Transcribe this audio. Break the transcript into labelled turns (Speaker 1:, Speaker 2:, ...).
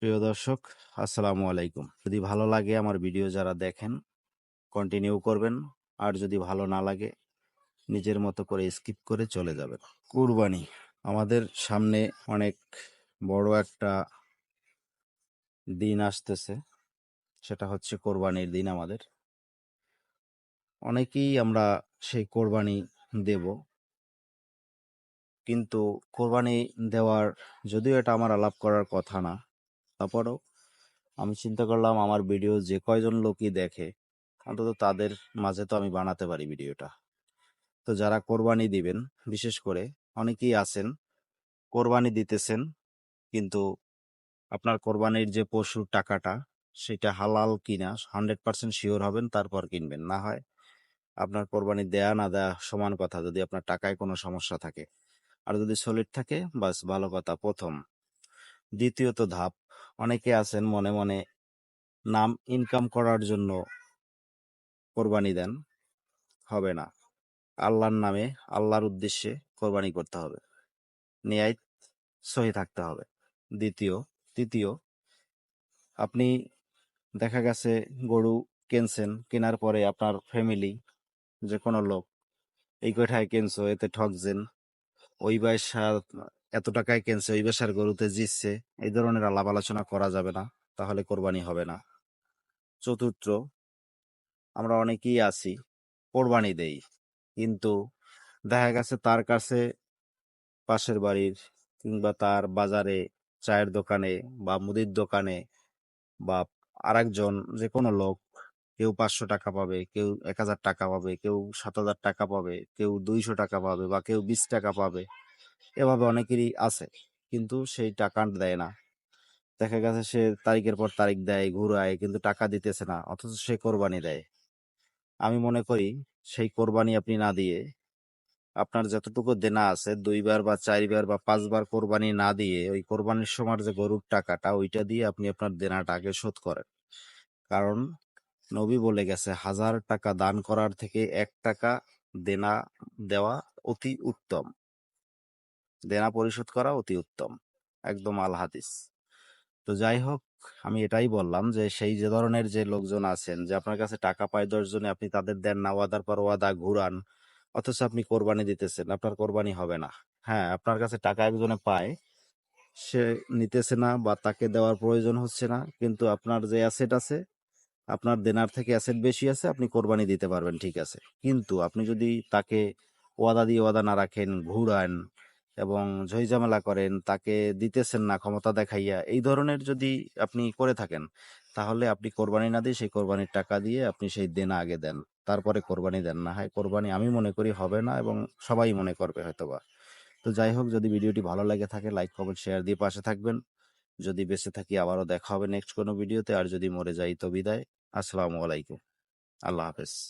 Speaker 1: প্রিয় দর্শক, আসসালামু আলাইকুম। যদি ভালো লাগে আমার ভিডিও যারা দেখেন কন্টিনিউ করবেন, আর যদি ভালো না লাগে নিজের মতো করে স্কিপ করে চলে যাবেন। কুরবানি আমাদের সামনে অনেক বড় একটা দিন আসতেছে, সেটা হচ্ছে কোরবানির দিন। আমাদের অনেকেই আমরা সেই কোরবানি দেব, কিন্তু কোরবানি দেওয়ার, যদিও এটা আমার আলাপ করার কথা না, তারপরেও আমি চিন্তা করলাম আমার ভিডিও যে কয়জন লোকই দেখে অন্তত তাদের মাঝে তো আমি বানাতে পারি ভিডিওটা। তো যারা কোরবানি দিবেন, বিশেষ করে অনেকেই আছেন কোরবানি দিতেছেন, কিন্তু আপনার কোরবানির যে পশুর টাকাটা সেটা হালাল কিনা 100% শিওর হবেন, তারপর কিনবেন। না হয় আপনার কোরবানি দেয়া না দেয়া সমান কথা, যদি আপনার টাকায় কোনো সমস্যা থাকে। আর যদি সলিড থাকে, বাস ভালো কথা। প্রথম। দ্বিতীয়ত ধাপ, অনেকে আছেন মনে মনে নাম ইনকাম করার জন্য কোরবানি দেন। হবে না। আল্লাহর নামে, আল্লাহর উদ্দেশ্যে কোরবানি করতে হবে, নিয়াত সহি থাকতে হবে। তৃতীয়, আপনি দেখা গেছে গরু কিনছেন, কেনার পরে আপনার ফ্যামিলি যে কোনো লোক, এই কয়টায় কিনছো, এতে ঠকছেন, ওই বাসার এত টাকায় কিনছে, ওই বাসার গরুতে জিতছে, এই ধরনের আলাপ আলোচনা করা যাবে না, তাহলে কোরবানি হবে না। চতুর্থ, আমরা অনেকেই আছি কোরবানি দেই, কিন্তু দেখা গেছে তার কাছে পাশের বাড়ির কিংবা তার বাজারে চায়ের দোকানে বা মুদির দোকানে বা আরেকজন যে কোনো লোক, কেউ 500 টাকা পাবে, কেউ 1000 টাকা পাবে, কেউ 7000 টাকা পাবে, কেউ 200 টাকা পাবে, বা কেউ 20 টাকা পাবে। এভাবে অনেকেরই আছে, কিন্তু সেই টাকা দেয় না। দেখা গেছে সে তারিখের পর তারিখ দেয়, ঘুরায়, কিন্তু টাকা দিতেছে না, অথচ সে কোরবানি দেয়। আমি মনে করি সেই কোরবানি আপনি না দিয়ে, আপনার যতটুকু দেনা আছে 2বার বা 4বার বা 5বার কোরবানি না দিয়ে, ওই কোরবানির সময় যে গরুর টাকাটা, ওইটা দিয়ে আপনি আপনার দেনাটা আগে শোধ করেন। কারণ নবী বলে গেছে, 1000 টাকা দান করার থেকে 1 টাকা দেনা দেওয়া অতি উত্তম, দেনা পরিশোধ করা অতি উত্তম, একদম আল হাদিস। তো যাই হোক, আমি এটাই বললাম যে সেই যে ধরনের যে লোকজন আছেন, যে আপনার কাছে টাকা পায় 10 জনে, আপনি তাদের দেন না, ওয়াদার পর ওয়াদা ঘুরান, অথচ আপনি কোরবানি দিতেছেন, আপনার কোরবানি হবে না। হ্যাঁ, আপনার কাছে টাকা একজনে পায়, সে নিতেছে না বা তাকে দেওয়ার প্রয়োজন হচ্ছে না, কিন্তু আপনার যে অ্যাসেট আছে, আপনার দেনার থেকে অ্যাসেট বেশি আছে, আপনি কোরবানি দিতে পারবেন, ঠিক আছে। কিন্তু আপনি যদি তাকে ওয়াদা দিয়ে ওয়াদা না রাখেন, ঘুরান এবং ঝইঝামেলা করেন, তাকে দিতেছেন না ক্ষমতা দেখাইয়া, এই ধরনের যদি আপনি করে থাকেন, তাহলে আপনি কোরবানি না দিয়ে সেই কোরবানির টাকা দিয়ে আপনি সেই দেনা আগে দেন, তারপরে কোরবানি দেন। না হয় কোরবানি আমি মনে করি হবে না, এবং সবাই মনে করবে হয়তোবা। তো যাই হোক, যদি ভিডিওটি ভালো লাগে থাকে, লাইক কমেন্ট শেয়ার দিয়ে পাশে থাকবেন। যদি বেঁচে থাকি আবারও দেখা হবে নেক্সট কোনো ভিডিওতে, আর যদি মরে যাই তো বিদায়। আসসালামু আলাইকুম। আল্লাহ হাফেজ।